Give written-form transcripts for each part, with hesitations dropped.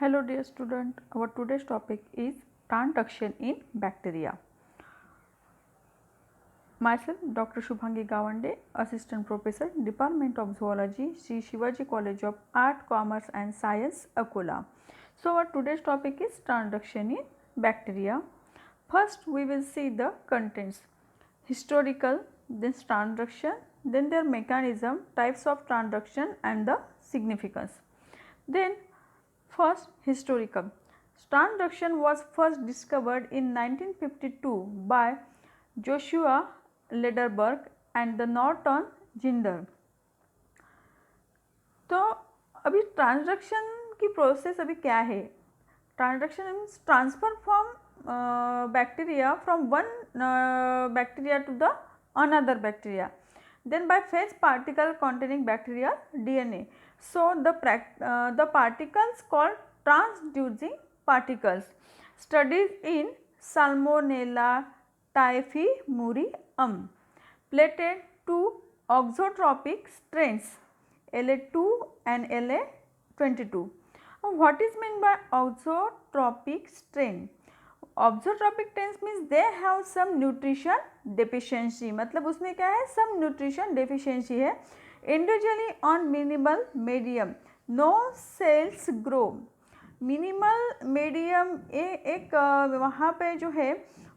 Hello dear student, our today's topic is transduction in bacteria. Myself Dr. Shubhangi Gawande, Assistant Professor, Department of Zoology, Sri Shivaji College of Art, Commerce and Science, Akola. So our today's topic is transduction in bacteria. First we will see the contents, historical, then transduction, then their mechanism, types of transduction and the significance. Then first, historical. Transduction was first discovered in 1952 by Joshua Lederberg and the Norton Ginder. तो अभी transduction की process अभी क्या है? Transduction means transfer from bacteria from one bacteria to the another bacteria, then by phase particle containing bacterial DNA. So the particles called transducing particles. Studies in Salmonella typhimurium. Plated two auxotropic strains LA2 and LA22. What is meant by auxotropic strain? Auxotrophic tense means they have some nutrition deficiency, मतलब उसमें क्या है, some nutrition deficiency है. Individually on minimal medium, no cells grow. Minimal medium एक वहाँ पे जो है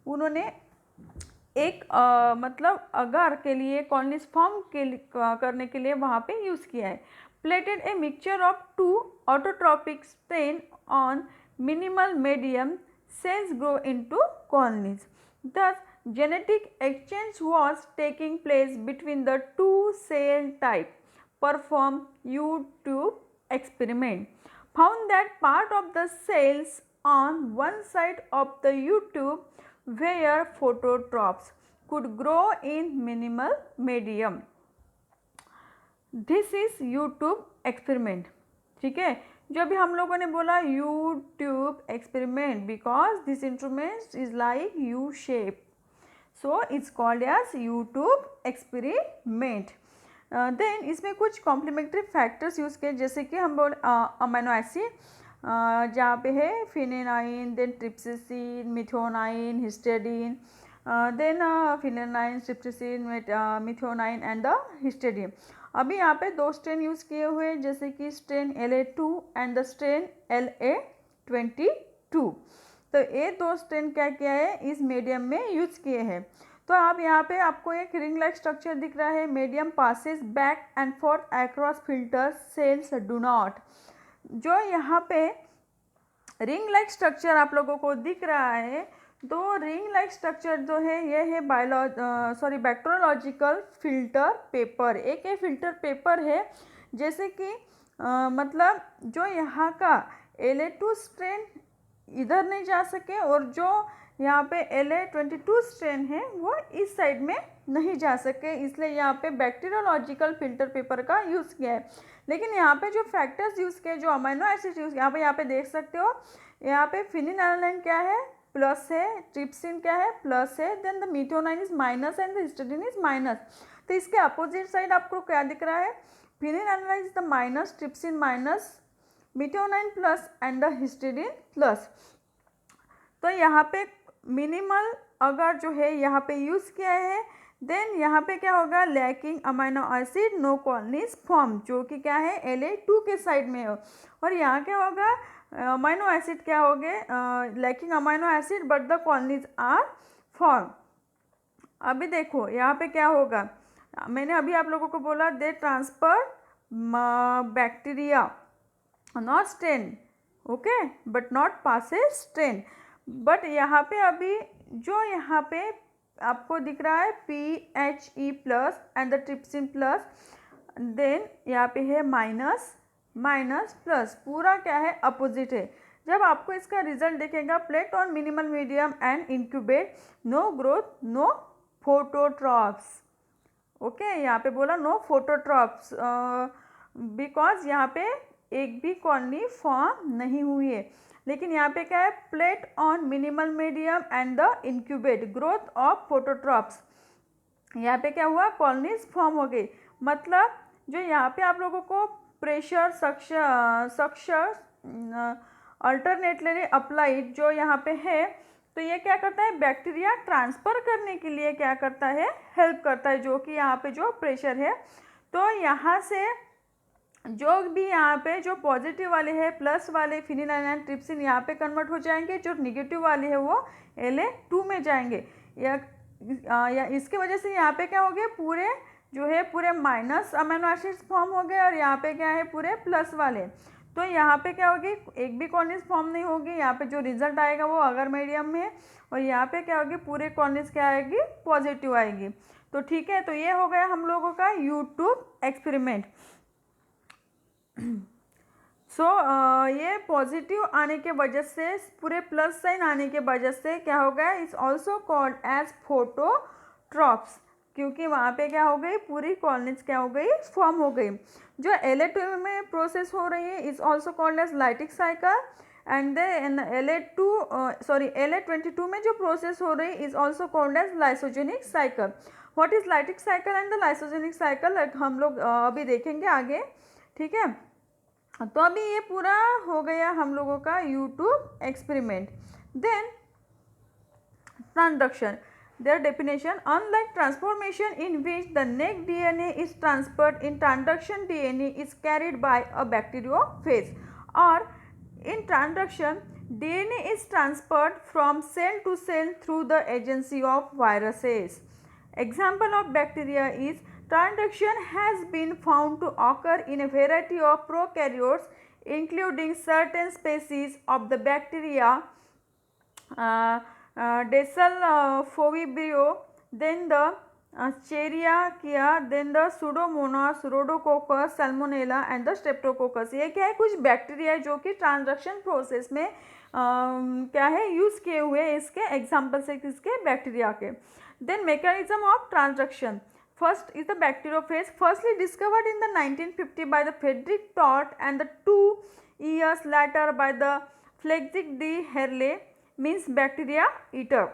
उन्होंने एक मतलब अगार के लिए कॉलोनीज फॉर्म करने के लिए वहाँ पे यूज़ किया है. Plated a mixture of two autotrophic strain on minimal medium, cells grow into colonies. Thus, genetic exchange was taking place between the two cell type. Perform U-tube experiment found that part of the cells on one side of the U-tube where phototropes could grow in minimal medium. This is U-tube experiment. ठीक है, जो अभी हम लोगों ने बोला U-tube experiment because this instrument is like U shape, so it's called as U-tube experiment. Then इसमें कुछ कॉम्प्लीमेंट्री फैक्टर्स यूज़ किए, जैसे कि हम बोल अमीनो एसिड जहाँ पे है phenylalanine, then tryptophan, methionine, histidine, then phenylalanine, tryptophan, methionine and the histidine. अभी यहाँ पे दो स्ट्रेन यूज़ किए हुए, जैसे कि strain LA2 and the strain LA22. तो ये दो स्ट्रेन क्या किया है, इस मीडियम में यूज़ किए हैं. तो आप यहाँ पे आपको एक रिंग लाइक स्ट्रक्चर दिख रहा है. Medium passes back and fourth across filter, sales do not. जो यहाँ पे रिंग लाइक स्ट्रक्चर आप लोगों को दिख रहा है, दो रिंग लाइक स्ट्रक्चर जो है ये है बैक्टीरियोलॉजिकल फिल्टर पेपर. एक ये फिल्टर पेपर है, जैसे कि मतलब जो यहाँ का LA2 स्ट्रेन इधर नहीं जा सके और जो यहाँ पे LA22 स्ट्रेन है वो इस साइड में नहीं जा सके, इसलिए यहाँ पे बैक्टीरियोलॉजिकल फिल्टर पेपर का यूज़ किया है. लेकिन यहाँ पे जो फैक्टर्स यूज़ किए, जो अमीनो एसिड यूज़, यहाँ पे देख सकते हो, यहाँ पे फिनिलैलानाइन क्या है, प्लस है, ट्रिप्सिन क्या है, प्लस है, then the methionine is minus and the histidine is minus. तो इसके अपोजिट साइड आपको क्या दिख रहा है, phenylalanine is the minus, tryptophan minus, methionine plus and the histidine plus. तो यहाँ पे मिनिमल अगर जो है यहाँ पे यूज़ किया है, देन यहाँ पे क्या होगा, lacking amino acid, no colonies form, जो कि क्या है LA2 के साइड में हो. और यहाँ क्या होगा, अमीनो एसिड क्या हो गए, lacking amino acid but the colonies are form. अभी देखो यहाँ पे क्या होगा, मैंने अभी आप लोगों को बोला they transfer bacteria not strain, okay, but not passes strain. But यहाँ पे अभी जो यहाँ पे आपको दिख रहा है PHE plus and the trypsin plus, then यहाँ पे है माइनस माइनस प्लस, पूरा क्या है अपोजिट है. जब आपको इसका रिजल्ट देखेगा, plate on minimal medium and incubate, no growth, no phototrophs. Okay, यहाँ पे बोला नो फोटोट्रॉप्स बिकॉज यहाँ पे एक भी कॉलोनी फॉर्म नहीं हुई है. लेकिन यहाँ पे क्या है, plate on minimal medium and the incubate, growth of फोटोट्रॉप्स. यहाँ पे क्या हुआ, कॉलोनीज फॉर्म हो गई. मतलब जो यहाँ पे आप लोगों को प्रेशर सक्शन अल्टरनेटली अप्लाइड जो यहाँ पे है, तो ये क्या करता है, बैक्टीरिया ट्रांसफ़र करने के लिए क्या करता है, हेल्प करता है, जो कि यहाँ पे जो प्रेशर है, तो यहाँ से जो भी यहाँ पे जो पॉजिटिव वाले हैं प्लस वाले फिनिलाइलाइन ट्रिप्सिन यहाँ पे कन्वर्ट हो जाएंगे, जो निगेटिव वाले हैं वो La2 में जाएंगे, या इसके वजह से यहाँ पे क्या हो गया, पूरे जो है पूरे माइनस अमीनो एसिड्स फॉर्म हो गए, और यहाँ पे क्या है पूरे प्लस वाले। तो यहाँ पे क्या होगी, एक भी कॉर्निस फॉर्म नहीं होगी, यहाँ पे जो रिजल्ट आएगा वो अगर मीडियम में, और यहाँ पे क्या होगी, पूरे कॉर्निस क्या आएगी, पॉजिटिव आएगी। तो ठीक है, तो ये हो गया हम लोगों का यूट्यूब एक्सपेरिमेंट। ये पॉजिटिव आने के वजह से, पूरे प्लस साइन आने के वजह से क्या हो गया, it's also called as phototrophs, क्योंकि वहाँ पे क्या हो गई, पूरी कॉर्निस क्या हो गई, फॉर्म हो गई। जो La2 में प्रोसेस हो रही है is also called as lytic cycle, and then La22 में जो प्रोसेस हो रही है is also called as lysogenic cycle. What is lytic cycle and the lysogenic cycle, हम लोग अभी देखेंगे आगे, ठीक है। तो अभी ये पूरा हो गया हम लोगों का YouTube experiment. Then transduction, their definition, unlike transformation in which the neck DNA is transferred, in transduction DNA is carried by a bacteriophage, or in transduction DNA is transferred from cell to cell through the agency of viruses. Example of bacteria is transduction has been found to occur in a variety of prokaryotes, including certain species of the bacteria, Desulfovibrio, then the Cherryiakia, then the Pseudomonas, Rhodococcus, Salmonella and the Streptococcus। ये क्या है, कुछ bacteria है जो कि transduction process में क्या है, यूज़ किए हुए इसके एग्जाम्पल्स है किसके, बैक्टीरिया के। Then mechanism of transduction, first is the bacteriophage, firstly discovered in the 1950 by the Frederick Todt and the 2 years later by the Frederick D. Herle, means bacteria eater,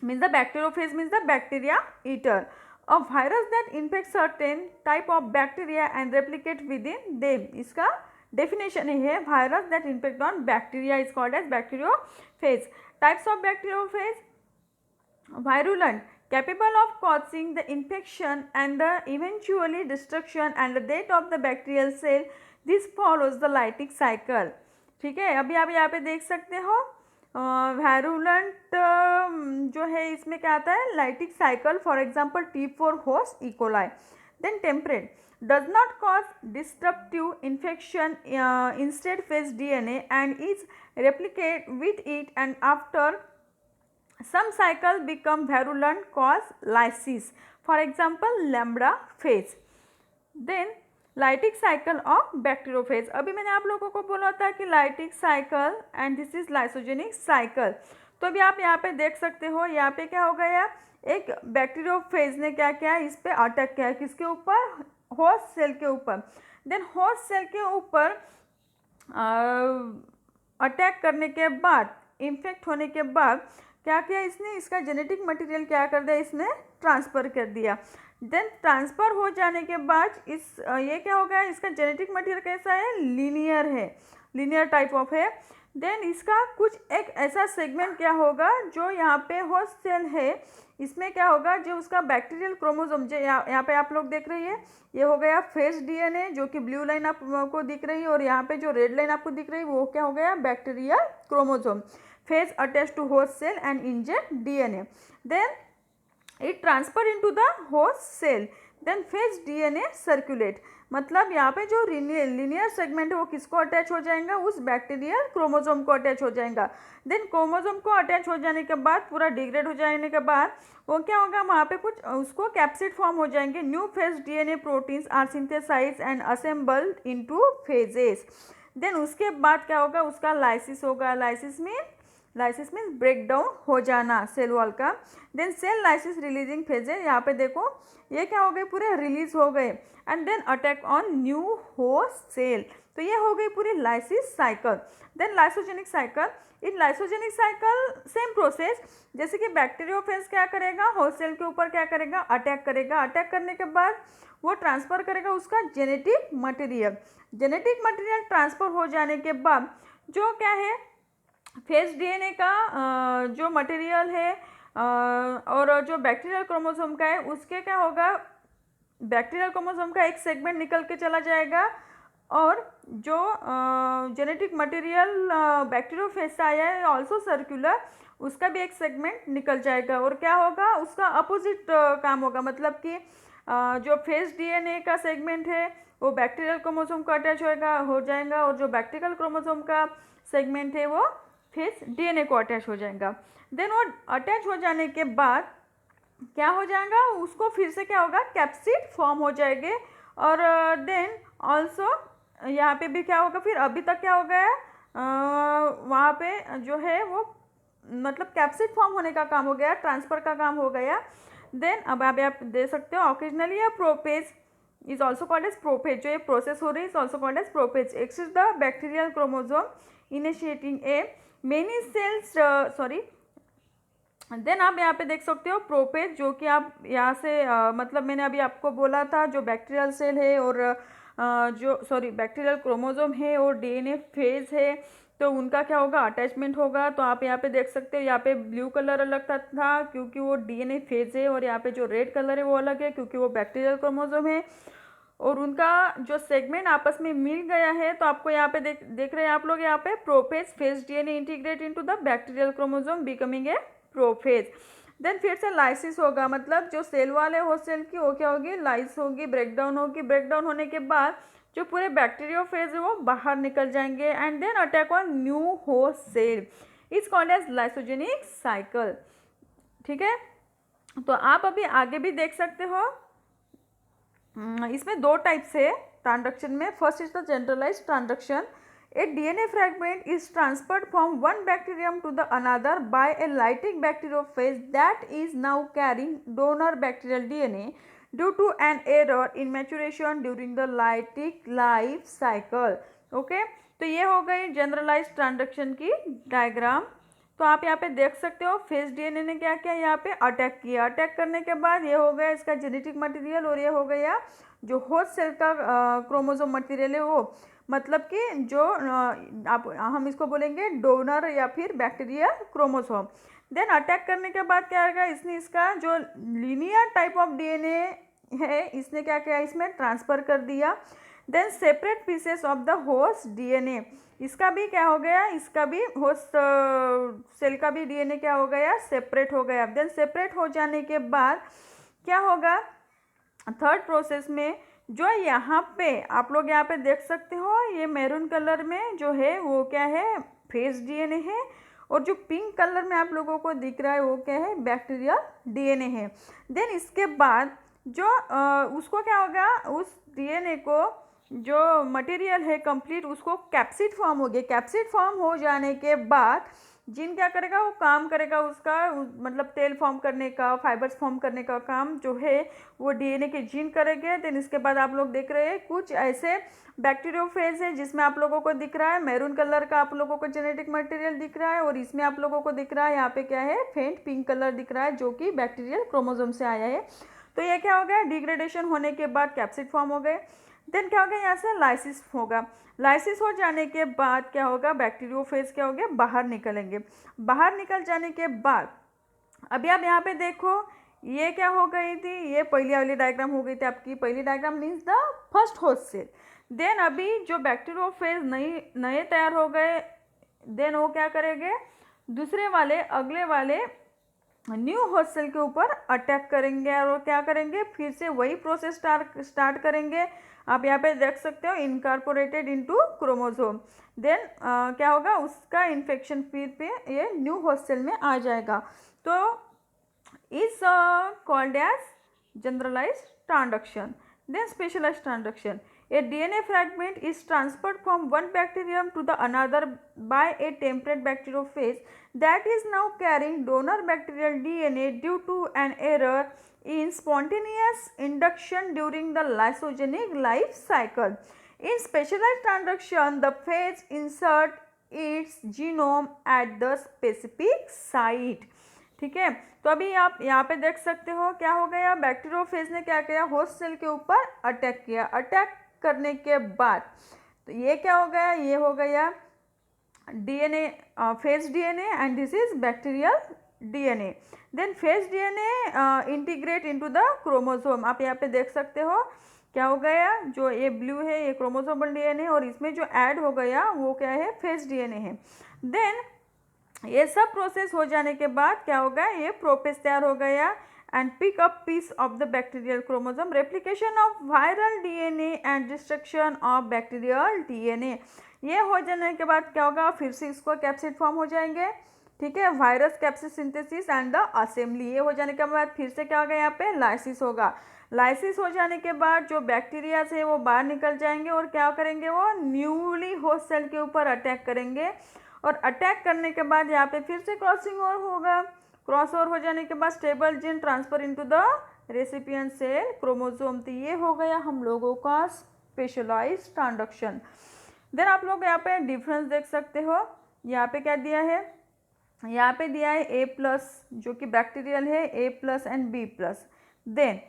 means the bacteriophage means the bacteria eater, a virus that infects certain type of bacteria and replicate within them। इसका definition है, virus that infect on bacteria is called as bacteriophage। Types of bacteriophage, virulent, capable of causing the infection and the eventually destruction and the death of the bacterial cell, this follows the lytic cycle। ठीक है, अभी आप यहाँ पे देख सकते हो virulent जो है इसमें क्या आता है, lytic cycle, for example T4 host E coli. Then temperate, does not cause disruptive infection, instead phage DNA and is replicate with it, and after some cycle become virulent, cause lysis, for example lambda phage। then lytic cycle of bacteriophage, अभी मैंने आप लोगों को बोला था कि lytic cycle and this is lysogenic cycle. तो अभी आप यहाँ पे देख सकते हो, यहाँ पे क्या हो गया, एक बैक्टीरियोफेज ने क्या किया, इस पे अटैक किया, किसके ऊपर, होस्ट सेल के ऊपर। देन होस्ट सेल के ऊपर अटैक करने के बाद, इन्फेक्ट होने के बाद क्या किया इसने, इसका जेनेटिक मटेरियल क्या कर दिया, इसने ट्रांसफ़र कर दिया। देन ट्रांसफ़र हो जाने के बाद ये क्या हो गया, इसका जेनेटिक मटेरियल कैसा है, लीनियर है, लीनियर टाइप ऑफ है। देन इसका कुछ एक ऐसा सेगमेंट क्या होगा, जो यहाँ पे होस्ट सेल है, इसमें क्या होगा, जो उसका बैक्टीरियल क्रोमोसोम, जो यहाँ पे आप लोग देख रही है, ये हो गया फेज DNA, जो कि ब्लू लाइन आपको दिख रही है, और यहाँ पे जो रेड लाइन आपको दिख रही है वो क्या हो गया, bacterial chromosome. Phage attach to host cell and inject DNA, then it transfer into the host cell, then phage DNA circulate। मतलब यहाँ पे जो लीनियर सेगमेंट है वो किसको अटैच हो जाएगा, उस बैक्टीरियल क्रोमोसोम को अटैच हो जाएगा। देन क्रोमोसोम को अटैच हो जाने के बाद, पूरा डिग्रेड हो जाने के बाद वो क्या होगा, वहाँ पे कुछ उसको कैप्सिड फॉर्म हो जाएंगे। New phage DNA proteins are synthesized and assembled into phages. Then उसके बाद क्या होगा, उसका लाइसिस होगा। लाइसिस मीन्स ब्रेक डाउन हो जाना सेल वॉल का। Then cell lysis releasing phage है, यहाँ पे देखो ये क्या हो गए, पूरे रिलीज हो गए। And then attack on new host cell, तो ये हो गई पूरी lysis cycle. Then lysogenic cycle, in lysogenic cycle same process, जैसे कि बैक्टीरियोफेज क्या करेगा, होस्ट सेल के ऊपर क्या करेगा, अटैक करेगा। अटैक करने के बाद वो ट्रांसफ़र करेगा उसका genetic material. Genetic material transfer हो जाने के बाद जो क्या है फेज डीएनए का जो मटेरियल है और जो बैक्टीरियल क्रोमोसोम का है उसके क्या होगा, बैक्टीरियल क्रोमोसोम का एक सेगमेंट निकल के चला जाएगा और जो जेनेटिक मटेरियल बैक्टीरियोफेज से आया है ऑल्सो सर्कुलर, उसका भी एक सेगमेंट निकल जाएगा और क्या होगा उसका अपोजिट काम होगा। मतलब कि जो फेज डीएनए का सेगमेंट है वो बैक्टीरियल क्रोमोसोम को अटैच हो जाएगा और जो बैक्टीरियल क्रोमोसोम का सेगमेंट है वो फेज डीएनए को अटैच हो जाएगा। देन वो अटैच हो जाने के बाद क्या हो जाएगा, उसको फिर से क्या होगा, कैप्सिड फॉर्म हो जाएंगे और देन ऑल्सो यहाँ पे भी क्या होगा, फिर अभी तक क्या हो गया वहाँ पे जो है वो मतलब कैप्सिड फॉर्म होने का काम हो गया, ट्रांसफ़र का काम हो गया। देन अब आप दे सकते हो ऑकेजनली या prophage is also called as prophage, जो ये प्रोसेस हो रही है is also called as prophage. X is the bacterial chromosome initiating a many cells sorry. देन आप यहाँ पे देख सकते हो प्रोपेज, जो कि आप यहाँ से मतलब मैंने अभी आपको बोला था जो बैक्टीरियल सेल है और जो सॉरी बैक्टीरियल क्रोमोसोम है और डीएनए फेज है तो उनका क्या होगा, अटैचमेंट होगा। तो आप यहाँ पे देख सकते हो यहाँ पे ब्लू कलर अलग था क्योंकि वो डीएनए फेज है और यहाँ पे जो रेड कलर है वो अलग है क्योंकि वो बैक्टीरियल क्रोमोसोम है और उनका जो सेगमेंट आपस में मिल गया है। तो आपको यहाँ पे देख रहे हैं आप लोग यहाँ पे prophage phage DNA integrate into the bacterial chromosome becoming a prophage. Then फिर से लाइसिस होगा, मतलब जो सेल वाले होस्ट सेल की वो क्या होगी, लाइस होगी, ब्रेकडाउन होगी। ब्रेकडाउन होने के बाद जो पूरे बैक्टीरियोफेज है वो बाहर निकल जाएंगे and then attack on new host cell is called as lysogenic cycle. ठीक है, तो आप अभी आगे भी देख सकते हो। इसमें दो टाइप्स है ट्रांसडक्शन में। First is the generalized transduction. A DNA fragment is transferred from one bacterium to the another by a lytic bacteriophage that is now carrying donor bacterial DNA due to an error in maturation during the lytic life cycle. Okay, तो ये हो गई generalised transduction की diagram. तो आप यहाँ पे देख सकते हो फेज डीएनए ने क्या किया, यहाँ पे अटैक किया। अटैक करने के बाद ये हो गया इसका जेनेटिक मटेरियल और ये हो गया जो होस्ट सेल का क्रोमोसोम मटेरियल है वो, मतलब कि जो आप हम इसको बोलेंगे डोनर या फिर बैक्टीरिया क्रोमोसोम। देन अटैक करने के बाद क्या होगा, इसने इसका जो लीनियर टाइप ऑफ डीएनए है इसने क्या किया, इसमें ट्रांसफ़र कर दिया। Then separate pieces of the host DNA, इसका भी क्या हो गया, इसका भी होस्ट सेल का भी डीएनए क्या हो गया, सेपरेट हो गया। देन सेपरेट हो जाने के बाद क्या होगा, थर्ड प्रोसेस में जो यहाँ पे आप लोग यहाँ पे देख सकते हो ये मैरून कलर में जो है वो क्या है, फेज डीएनए है और जो पिंक कलर में आप लोगों को दिख रहा है वो क्या है, बैक्टीरियल डीएनए है। देन इसके बाद जो उसको क्या होगा, उस डीएनए को जो मटेरियल है कंप्लीट उसको कैप्सिड फॉर्म हो गया। कैप्सिड फॉर्म हो जाने के बाद जीन क्या करेगा, वो काम करेगा उसका मतलब तेल फॉर्म करने का, फाइबर्स फॉर्म करने का काम जो है वो डीएनए के जीन करेंगे। देन इसके बाद आप लोग देख रहे हैं कुछ ऐसे बैक्टीरियोफेज है जिसमें आप लोगों को दिख रहा है मैरून कलर का आप लोगों को जेनेटिक मटेरियल दिख रहा है और इसमें आप लोगों को दिख रहा है यहाँ पे क्या है, फेंट पिंक कलर दिख रहा है जो कि बैक्टीरियल क्रोमोसोम से आया है। तो ये क्या हो गया, डिग्रेडेशन होने के बाद कैप्सिड फॉर्म हो गए। देन क्या होगा, यहाँ से लाइसिस होगा। लाइसिस हो जाने के बाद क्या होगा, बैक्टीरियोफेज क्या हो गया, बाहर निकलेंगे। बाहर निकल जाने के बाद अभी आप यहाँ पे देखो ये क्या हो गई थी, ये पहली वाली डायग्राम हो गई थी आपकी। पहली diagram means the first host cell. Then अभी जो बैक्टीरियोफेज नए तैयार हो गए, देन वो क्या करेंगे, दूसरे वाले अगले वाले न्यू होस्ट सेल के ऊपर अटैक करेंगे और वो क्या करेंगे, फिर से वही प्रोसेस स्टार्ट करेंगे। आप यहाँ पे देख सकते हो इनकॉर्पोरेटेड इनटू क्रोमोसोम। देन क्या होगा, उसका इन्फेक्शन फिर पे ये न्यू होस्ट सेल में आ जाएगा। तो is called as generalized transduction. Then specialized transduction, a DNA fragment is transferred from one bacterium to the another by a temperate bacteriophage that is now carrying donor bacterial DNA due to an error in spontaneous induction during the lysogenic life cycle. In specialized transduction, the phage insert its genome at the specific site. ठीक है, तो अभी आप यहाँ पे देख सकते हो क्या हो गया, बैक्टीरियोफेज ने क्या किया, होस्ट सेल के ऊपर अटैक किया। अटैक करने के बाद तो ये क्या हो गया, ये हो गया DNA, phase DNA, and this is bacterial DNA. Then phase DNA integrate into the chromosome. आप यहाँ पे देख सकते हो क्या हो गया, जो ये ब्लू है ये क्रोमोसोमल DNA और इसमें जो ऐड हो गया वो क्या है, फेज DNA है. देन ये सब प्रोसेस हो जाने के बाद क्या होगा, ये प्रोपेज तैयार हो गया and pick up piece of the bacterial chromosome, replication of viral DNA and destruction of bacterial DNA. ये हो जाने के बाद क्या होगा, फिर से इसको कैप्सिड फॉर्म हो जाएंगे. ठीक है, virus capsid synthesis and the assembly. ये हो जाने के बाद फिर से क्या होगा, यहाँ पे लाइसिस होगा. लाइसिस हो जाने के बाद जो बैक्टीरिया है वो बाहर निकल जाएंगे और क्या करेंगे, वो न्यूली होस्ट सेल के ऊपर अटैक करेंगे. और अटैक करने के बाद यहाँ पे फिर से क्रॉसिंग ओवर होगा. क्रॉस ओवर हो जाने के बाद stable gene transfer into the recipient cell chromosome. तो ये हो गया हम लोगों का स्पेशलाइज्ड ट्रांसडक्शन. देन आप लोग यहाँ पे डिफरेंस देख सकते हो. यहाँ पे क्या दिया है, यहाँ पे दिया है A+ जो कि बैक्टीरियल है, A+ एंड B+. देन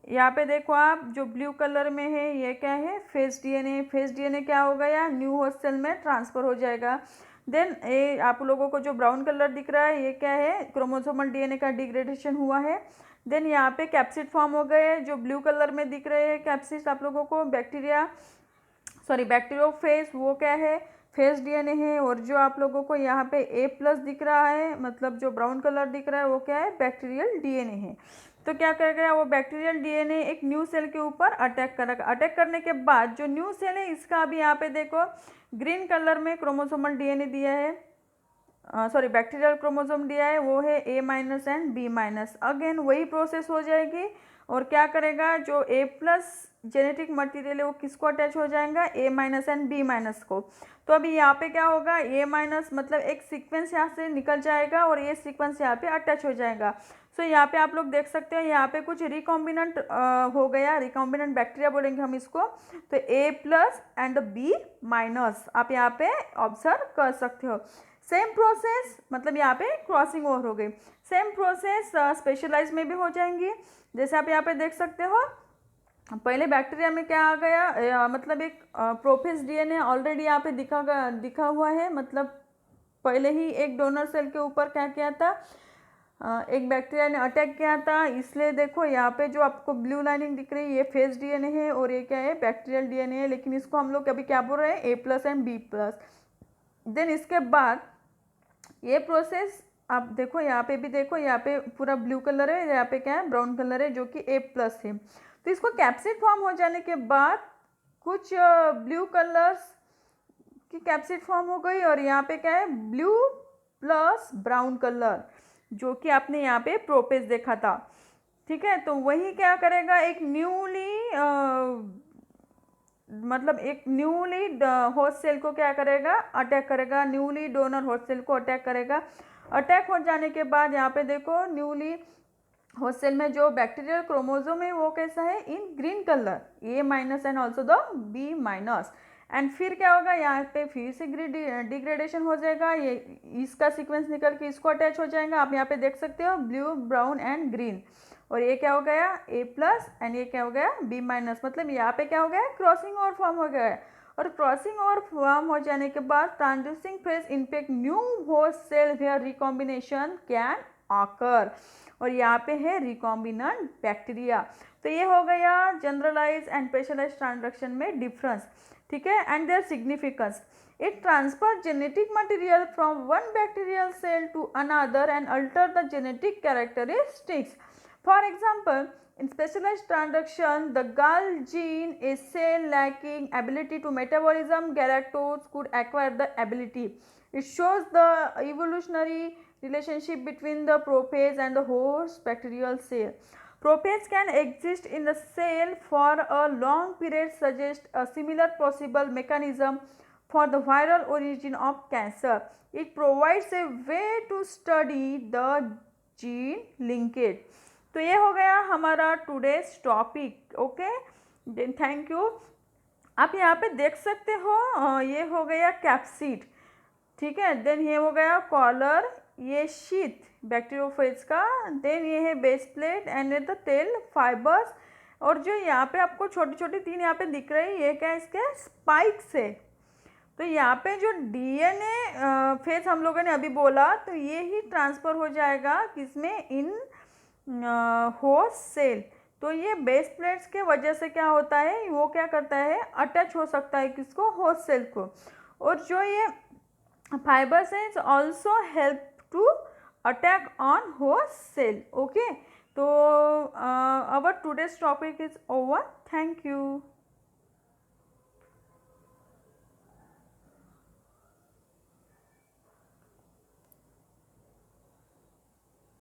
यहाँ पे देखो आप, जो ब्लू कलर में है ये क्या है, फेज DNA. फेज DNA क्या हो गया, न्यू होस्ट सेल में ट्रांसफ़र हो जाएगा. देन ये आप लोगों को जो ब्राउन कलर दिख रहा है ये क्या है, क्रोमोसोमल DNA का डिग्रेडेशन हुआ है. देन यहाँ पे कैप्सिड फॉर्म हो गए, जो ब्लू कलर में दिख रहे हैं कैप्सिड आप लोगों को, बैक्टीरियोफेज वो क्या है, फेज DNA है. और जो आप लोगों को यहाँ पे A+ दिख रहा है, मतलब जो ब्राउन कलर दिख रहा है वो क्या है, बैक्टीरियल DNA है. तो क्या करेगा, वो बैक्टीरियल DNA एक न्यू सेल के ऊपर अटैक करेगा. अटैक करने के बाद जो न्यू सेल है इसका अभी यहाँ पे देखो ग्रीन कलर में क्रोमोसोमल DNA दिया है, बैक्टीरियल क्रोमोसोम दिया है, वो है A- एंड B-. अगेन वही प्रोसेस हो जाएगी और क्या करेगा, जो A+ जेनेटिक मटेरियल है वो किसको अटैच हो जाएगा, A- एंड B- को. तो अभी यहाँ पे क्या होगा, A- मतलब एक सीक्वेंस यहाँ से निकल जाएगा और ये सीक्वेंस यहाँ पे अटैच हो जाएगा. सो यहाँ पे आप लोग देख सकते हैं यहाँ पे कुछ रिकॉम्बिनेंट हो गया, रिकॉम्बिनेंट बैक्टीरिया बोलेंगे हम इसको. तो A+ एंड B- आप यहाँ पे ऑब्जर्व कर सकते हो. सेम प्रोसेस, मतलब यहाँ पे क्रॉसिंग ओवर हो गई. सेम प्रोसेस स्पेशलाइज में भी हो जाएंगी. जैसे आप यहाँ पे देख सकते हो, पहले बैक्टीरिया में क्या आ गया, मतलब एक प्रोफेज DNA ऑलरेडी यहाँ पे दिखा हुआ है. मतलब पहले ही एक डोनर सेल के ऊपर क्या किया था, एक बैक्टीरिया ने अटैक किया था. इसलिए देखो यहाँ पे जो आपको ब्लू लाइनिंग दिख रही है ये फेज DNA है और ये क्या है, बैक्टीरियल DNA है. लेकिन इसको हम लोग अभी क्या बोल रहे हैं, A+ एंड B+. देन इसके बाद ये प्रोसेस आप देखो, यहाँ पे भी देखो, यहाँ पे पूरा ब्लू कलर है, यहाँ पे क्या है, ब्राउन कलर है जो कि A+ है. तो इसको कैप्सिड फॉर्म हो जाने के बाद कुछ ब्लू कलर्स की कैप्सिड फॉर्म हो गई और यहाँ पे क्या है, ब्लू प्लस ब्राउन कलर जो कि आपने यहाँ पे प्रोपेज देखा था. ठीक है, तो वही क्या करेगा, एक न्यूली होस्ट सेल को क्या करेगा, अटैक करेगा. न्यूली डोनर होस्ट सेल को अटैक करेगा. अटैक हो जाने के बाद यहाँ पे देखो न्यूली होस्ट सेल में जो बैक्टीरियल क्रोमोसोम है वो कैसा है, इन green colour, A- and also the B-. And फिर क्या होगा, यहाँ पे फिर से डिग्रेडेशन हो जाएगा. ये इसका सीक्वेंस निकल के इसको अटैच हो जाएगा. आप यहाँ पे देख सकते हो ब्लू, ब्राउन एंड ग्रीन. और ये क्या हो गया, A+ एंड ये क्या हो गया, B-. मतलब यहाँ पे क्या हो गया, क्रॉसिंग ओवर फॉर्म हो गया है. और क्रॉसिंग ओवर फॉर्म हो जाने के बाद transducing phage infect new host cell where recombination can occur. और यहाँ पे है रिकॉम्बिनेंट बैक्टीरिया. तो ये हो गया जनरलाइज एंड स्पेशलाइज ट्रांसडक्शन में डिफरेंस. ठीक है, and their significance. It transfers genetic material from one bacterial cell to another and alter the genetic characteristics. For example, in specialized transduction, the gall gene, a cell lacking ability to metabolism galactose, could acquire the ability. It shows the evolutionary relationship between the prophase and the host bacterial cell. Prophase can exist in the cell for a long period, suggest a similar possible mechanism for the viral origin of cancer. It provides a way to study the gene linkage. तो ये हो गया हमारा today's topic. Okay, then thank you. आप यहाँ पे देख सकते हो ये हो गया कैप्सिड. ठीक है, देन ये हो गया कॉलर, ये शीथ बैक्टीरियोफेज का. देन ये है base plate and the tell fibres. और जो यहाँ पे आपको छोटी छोटी तीन यहाँ पे दिख रही है ये क्या है, इसके स्पाइक्स है. तो यहाँ पे जो डीएनए फेज हम लोगों ने अभी बोला, तो ये ही ट्रांसफ़र हो जाएगा किसमें, इन होस्ट सेल। तो ये बेस प्लेट्स के वजह से क्या होता है, वो क्या करता है, अटैच हो सकता है किसको, होस्ट सेल को। और जो ये फाइबर्स है, it's also help to attack on host cell. Okay, तो our today's topic is over. Thank you.